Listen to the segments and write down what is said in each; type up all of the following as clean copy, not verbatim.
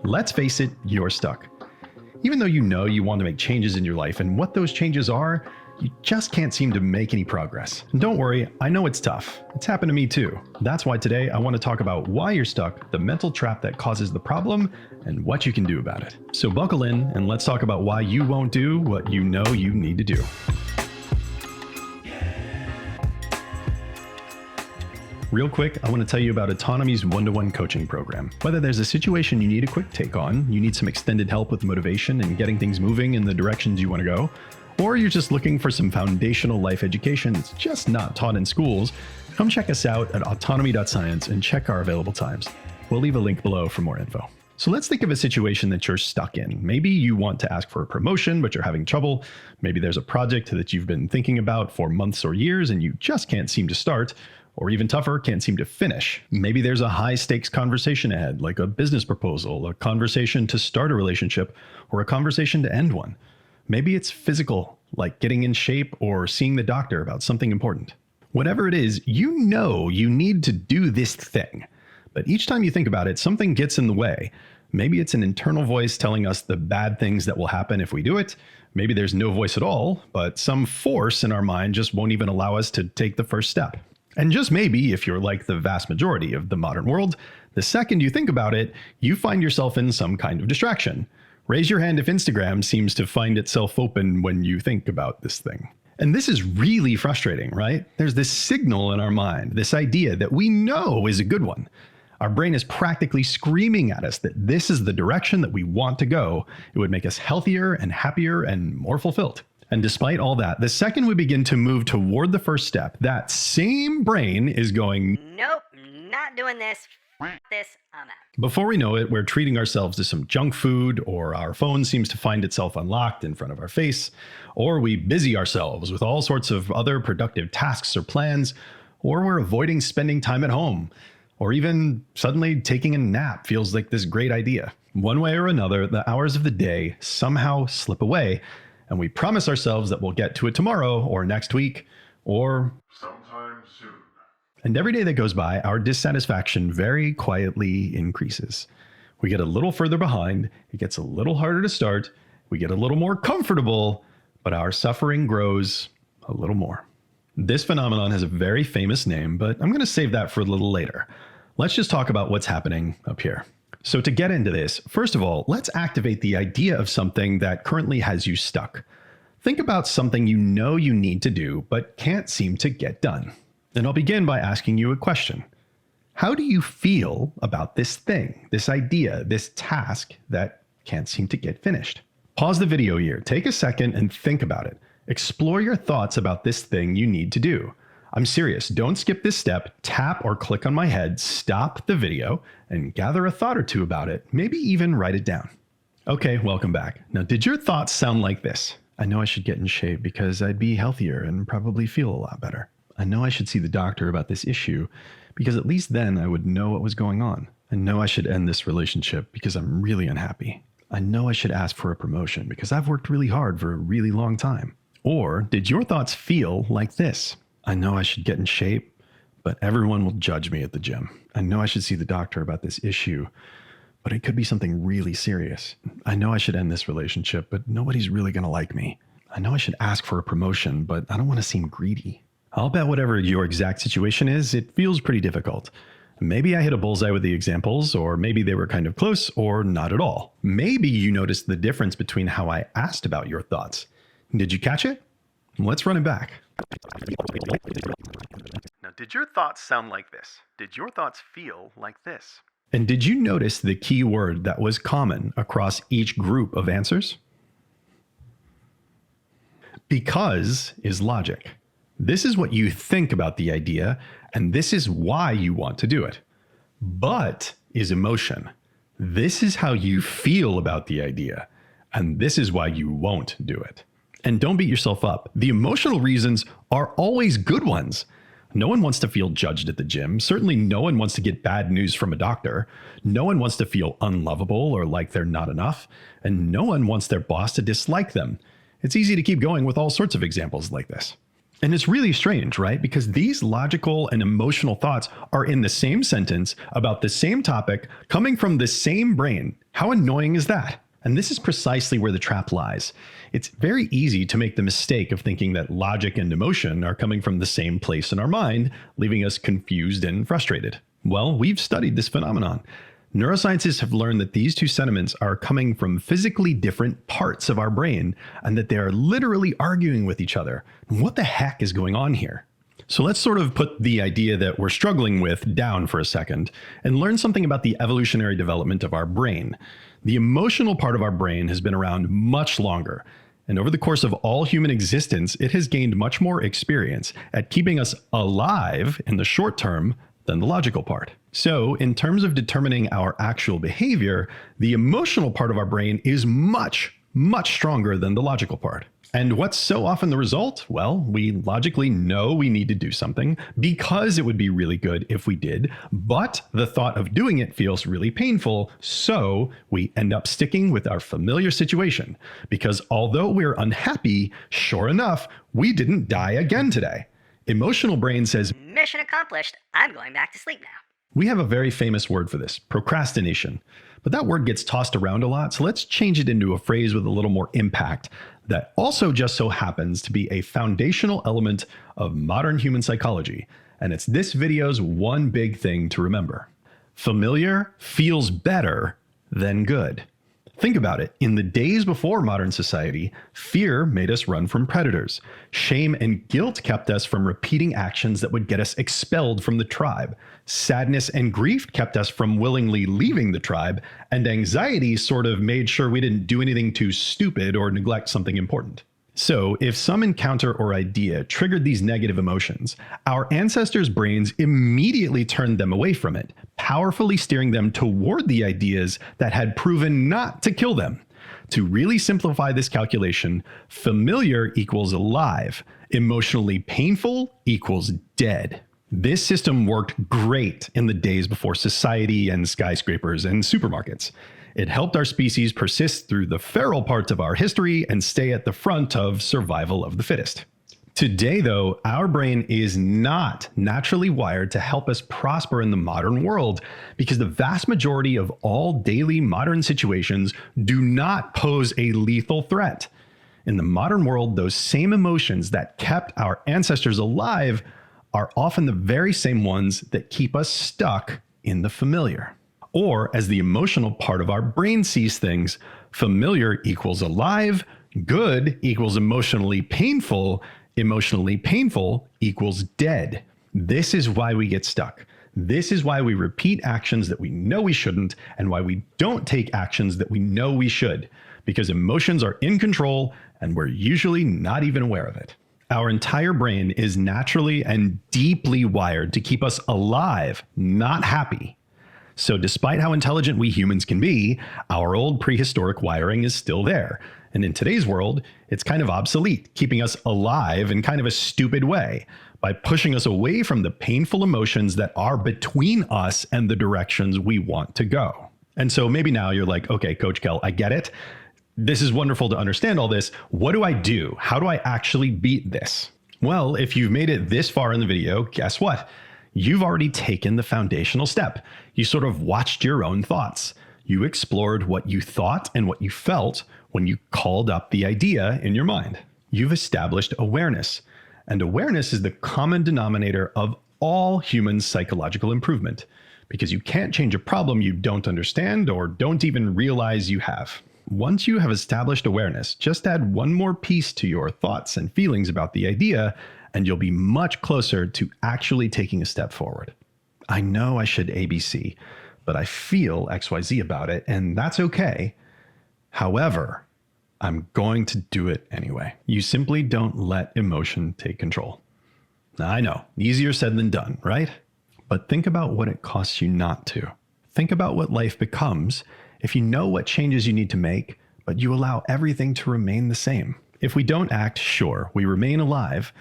Let's face it, you're stuck. Even though you know you want to make changes in your life and what those changes are, you just can't seem to make any progress. And don't worry, I know it's tough. It's happened to me too. That's why today I want to talk about why you're stuck, the mental trap that causes the problem, and what you can do about it. So buckle in and let's talk about why you won't do what you know you need to do. Real quick, I want to tell you about Autonomy's one-to-one coaching program. Whether there's a situation you need a quick take on, you need some extended help with motivation and getting things moving in the directions you want to go, or you're just looking for some foundational life education that's just not taught in schools, come check us out at autonomy.science and check our available times. We'll leave a link below for more info. So let's think of a situation that you're stuck in. Maybe you want to ask for a promotion, but you're having trouble. Maybe there's a project that you've been thinking about for months or years and you just can't seem to start. Or even tougher, can't seem to finish. Maybe there's a high stakes conversation ahead, like a business proposal, a conversation to start a relationship, or a conversation to end one. Maybe it's physical, like getting in shape or seeing the doctor about something important. Whatever it is, you know you need to do this thing. But each time you think about it, something gets in the way. Maybe it's an internal voice telling us the bad things that will happen if we do it. Maybe there's no voice at all, but some force in our mind just won't even allow us to take the first step. And just maybe, if you're like the vast majority of the modern world, the second you think about it, you find yourself in some kind of distraction. Raise your hand if Instagram seems to find itself open when you think about this thing. And this is really frustrating, right? There's this signal in our mind, this idea that we know is a good one. Our brain is practically screaming at us that this is the direction that we want to go. It would make us healthier and happier and more fulfilled. And despite all that, the second we begin to move toward the first step, that same brain is going, nope, not doing this. This, I'm out. Before we know it, we're treating ourselves to some junk food, or our phone seems to find itself unlocked in front of our face, or we busy ourselves with all sorts of other productive tasks or plans, or we're avoiding spending time at home, or even suddenly taking a nap feels like this great idea. One way or another, the hours of the day somehow slip away, and we promise ourselves that we'll get to it tomorrow or next week or sometime soon. And every day that goes by, our dissatisfaction very quietly increases. We get a little further behind, it gets a little harder to start, we get a little more comfortable, but our suffering grows a little more. This phenomenon has a very famous name, but I'm going to save that for a little later. Let's just talk about what's happening up here. So to get into this, first of all, let's activate the idea of something that currently has you stuck. Think about something you know you need to do, but can't seem to get done. And I'll begin by asking you a question. How do you feel about this thing, this idea, this task that can't seem to get finished? Pause the video here, take a second and think about it. Explore your thoughts about this thing you need to do. I'm serious, don't skip this step, tap or click on my head, stop the video, and gather a thought or two about it, maybe even write it down. Okay, welcome back. Now, did your thoughts sound like this? I know I should get in shape because I'd be healthier and probably feel a lot better. I know I should see the doctor about this issue because at least then I would know what was going on. I know I should end this relationship because I'm really unhappy. I know I should ask for a promotion because I've worked really hard for a really long time. Or did your thoughts feel like this? I know I should get in shape, but everyone will judge me at the gym. I know I should see the doctor about this issue, but it could be something really serious. I know I should end this relationship, but nobody's really going to like me. I know I should ask for a promotion, but I don't want to seem greedy. I'll bet whatever your exact situation is, it feels pretty difficult. Maybe I hit a bullseye with the examples, or maybe they were kind of close, or not at all. Maybe you noticed the difference between how I asked about your thoughts. Did you catch it? Let's run it back. Now, did your thoughts sound like this? Did your thoughts feel like this? And did you notice the key word that was common across each group of answers? Because is logic. This is what you think about the idea, and this is why you want to do it. But is emotion. This is how you feel about the idea, and this is why you won't do it. And don't beat yourself up. The emotional reasons are always good ones. No one wants to feel judged at the gym. Certainly no one wants to get bad news from a doctor. No one wants to feel unlovable or like they're not enough. And no one wants their boss to dislike them. It's easy to keep going with all sorts of examples like this. And it's really strange, right? Because these logical and emotional thoughts are in the same sentence about the same topic, coming from the same brain, How annoying is that? And this is precisely where the trap lies. It's very easy to make the mistake of thinking that logic and emotion are coming from the same place in our mind, leaving us confused and frustrated. Well, we've studied this phenomenon. Neuroscientists have learned that these two sentiments are coming from physically different parts of our brain and that they are literally arguing with each other. What the heck is going on here? So let's sort of put the idea that we're struggling with down for a second and learn something about the evolutionary development of our brain. The emotional part of our brain has been around much longer, and over the course of all human existence, it has gained much more experience at keeping us alive in the short term than the logical part. So, in terms of determining our actual behavior, the emotional part of our brain is much stronger than the logical part. And what's so often the result? Well, we logically know we need to do something because it would be really good if we did, but the thought of doing it feels really painful, so we end up sticking with our familiar situation. Because although we're unhappy, sure enough, we didn't die again today. Emotional brain says, Mission accomplished. I'm going back to sleep now. we have a very famous word for this, procrastination. But that word gets tossed around a lot, so let's change it into a phrase with a little more impact that also just so happens to be a foundational element of modern human psychology. And it's this video's one big thing to remember. Familiar feels better than good. Think about it. In the days before modern society, fear made us run from predators. Shame and guilt kept us from repeating actions that would get us expelled from the tribe. Sadness and grief kept us from willingly leaving the tribe. And anxiety sort of made sure we didn't do anything too stupid or neglect something important. So, if some encounter or idea triggered these negative emotions, our ancestors' brains immediately turned them away from it, powerfully steering them toward the ideas that had proven not to kill them. To really simplify this calculation, familiar equals alive, emotionally painful equals dead. This system worked great in the days before society and skyscrapers and supermarkets. It helped our species persist through the feral parts of our history and stay at the front of survival of the fittest. Today, though, our brain is not naturally wired to help us prosper in the modern world because the vast majority of all daily modern situations do not pose a lethal threat. In the modern world, those same emotions that kept our ancestors alive are often the very same ones that keep us stuck in the familiar. Or, as the emotional part of our brain sees things, familiar equals alive, good equals emotionally painful equals dead. This is why we get stuck. This is why we repeat actions that we know we shouldn't, and why we don't take actions that we know we should, because emotions are in control and we're usually not even aware of it. Our entire brain is naturally and deeply wired to keep us alive, not happy. So despite how intelligent we humans can be, our old prehistoric wiring is still there. And in today's world, it's kind of obsolete, keeping us alive in kind of a stupid way by pushing us away from the painful emotions that are between us and the directions we want to go. And so maybe now you're like, okay, Coach Kel, I get it. This is wonderful to understand all this. What do I do? How do I actually beat this? Well, if you've made it this far in the video, guess what? You've already taken the foundational step. You sort of watched your own thoughts. You explored what you thought and what you felt when you called up the idea in your mind. You've established awareness, and awareness is the common denominator of all human psychological improvement, because you can't change a problem you don't understand or don't even realize you have. Once you have established awareness, just add one more piece to your thoughts and feelings about the idea, and you'll be much closer to actually taking a step forward. I know I should ABC, but I feel XYZ about it, and that's okay. However, I'm going to do it anyway. You simply don't let emotion take control. I know, easier said than done, right? But think about what it costs you not to. Think about what life becomes if you know what changes you need to make, but you allow everything to remain the same. If we don't act, sure, we remain alive,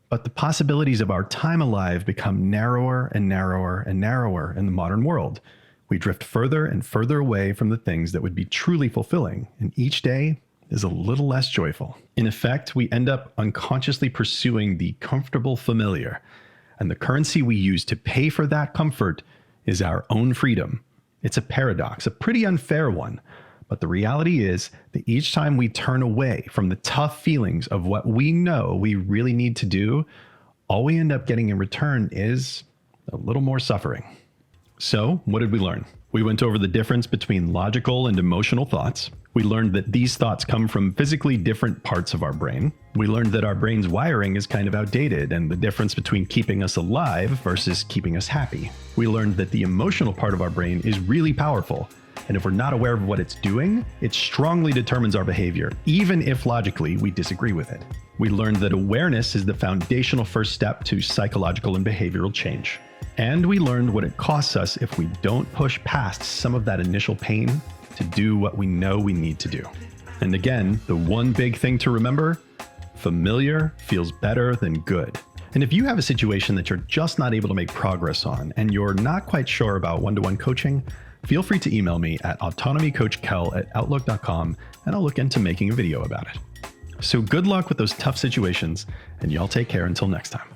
but the possibilities of our time alive become narrower and narrower and narrower in the modern world. We drift further and further away from the things that would be truly fulfilling, and each day is a little less joyful. In effect, we end up unconsciously pursuing the comfortable familiar, and the currency we use to pay for that comfort is our own freedom. It's a paradox, a pretty unfair one. But the reality is that each time we turn away from the tough feelings of what we know we really need to do, all we end up getting in return is a little more suffering. So, what did we learn? We went over the difference between logical and emotional thoughts. We learned that these thoughts come from physically different parts of our brain. We learned that our brain's wiring is kind of outdated and the difference between keeping us alive versus keeping us happy. We learned that the emotional part of our brain is really powerful. And if we're not aware of what it's doing, it strongly determines our behavior, even if logically we disagree with it. We learned that awareness is the foundational first step to psychological and behavioral change. And we learned what it costs us if we don't push past some of that initial pain to do what we know we need to do. And again, the one big thing to remember, familiar feels better than good. And if you have a situation that you're just not able to make progress on and you're not quite sure about one-to-one coaching, feel free to email me at autonomycoachkel@outlook.com and I'll look into making a video about it. So good luck with those tough situations, and y'all take care until next time.